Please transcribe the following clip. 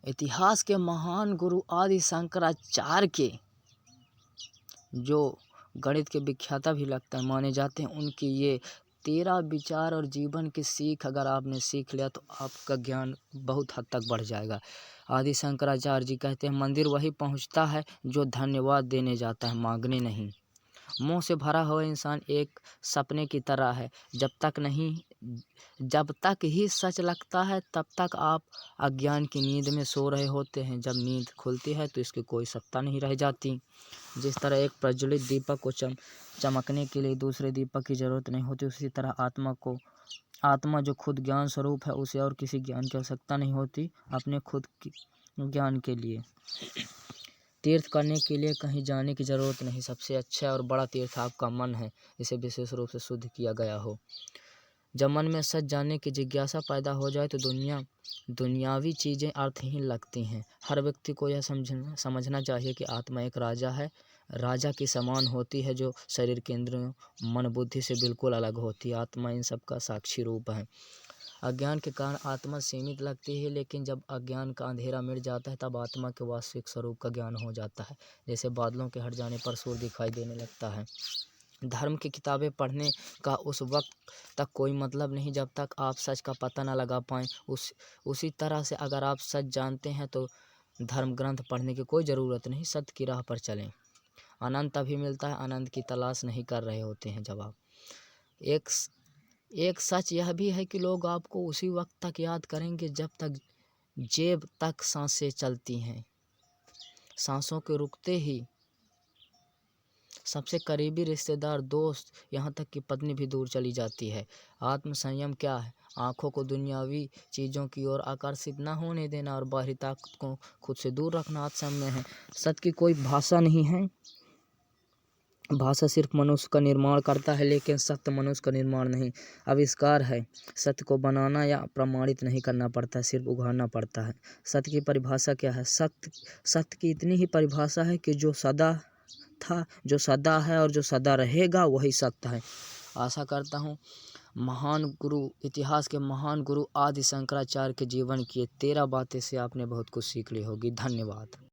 इतिहास के महान गुरु आदि शंकराचार्य के जो गणित के विख्याता भी लगता है माने जाते हैं, उनकी ये 13 विचार और जीवन की सीख अगर आपने सीख लिया तो आपका ज्ञान बहुत हद तक बढ़ जाएगा। आदि शंकराचार्य जी कहते हैं, मंदिर वही पहुंचता है जो धन्यवाद देने जाता है, मांगने नहीं। मुंह से भरा हुआ इंसान एक सपने की तरह है, जब तक ही सच लगता है तब तक आप अज्ञान की नींद में सो रहे होते हैं। जब नींद खुलती है तो इसकी कोई सत्ता नहीं रह जाती। जिस तरह एक प्रज्वलित दीपक को चमकने के लिए दूसरे दीपक की जरूरत नहीं होती, उसी तरह आत्मा जो खुद ज्ञान स्वरूप है, उसे और किसी ज्ञान की आवश्यकता नहीं होती अपने खुद की ज्ञान के लिए। तीर्थ करने के लिए कहीं जाने की ज़रूरत नहीं। सबसे अच्छा और बड़ा तीर्थ आपका मन है, इसे विशेष रूप से शुद्ध किया गया हो। जब मन में सच जानने की जिज्ञासा पैदा हो जाए तो दुनियावी चीज़ें अर्थहीन लगती हैं। हर व्यक्ति को यह समझना चाहिए कि आत्मा एक राजा है, राजा की समान होती है, जो शरीर के इंद्रियों, मन, बुद्धि से बिल्कुल अलग होती है। आत्मा इन सब का साक्षी रूप है। अज्ञान के कारण आत्मा सीमित लगती है, लेकिन जब अज्ञान का अंधेरा मिट जाता है तब आत्मा के वास्तविक स्वरूप का ज्ञान हो जाता है। जैसे बादलों के हट जाने पर सूर्य दिखाई देने लगता है। धर्म की किताबें पढ़ने का उस वक्त तक कोई मतलब नहीं जब तक आप सच का पता न लगा पाएँ। उसी तरह से अगर आप सच जानते हैं तो धर्म ग्रंथ पढ़ने की कोई ज़रूरत नहीं, सत्य की राह पर चलें। आनंद तभी मिलता है, आनंद की तलाश नहीं कर रहे होते हैं जब आप। एक सच यह भी है कि लोग आपको उसी वक्त तक याद करेंगे जब तक जेब तक सांसें चलती हैं। सांसों के रुकते ही सबसे करीबी रिश्तेदार, दोस्त, यहाँ तक कि पत्नी भी दूर चली जाती है। आत्म संयम क्या है? आँखों को दुनियावी चीज़ों की ओर आकर्षित न होने देना और बाहरी ताकत को खुद से दूर रखना आत्मसंयम है। सत्य की कोई भाषा नहीं है। भाषा सिर्फ मनुष्य का निर्माण करता है, लेकिन सत्य मनुष्य का निर्माण नहीं, आविष्कार है। सत्य को बनाना या प्रमाणित नहीं करना पड़ता, सिर्फ उघाड़ना पड़ता है। सत्य की परिभाषा क्या है? सत्य की इतनी ही परिभाषा है कि जो सदा था, जो सदा है और जो सदा रहेगा वही सत्य है। आशा करता हूँ इतिहास के महान गुरु आदि शंकराचार्य के जीवन की 13 बातें से आपने बहुत कुछ सीख ली होगी। धन्यवाद।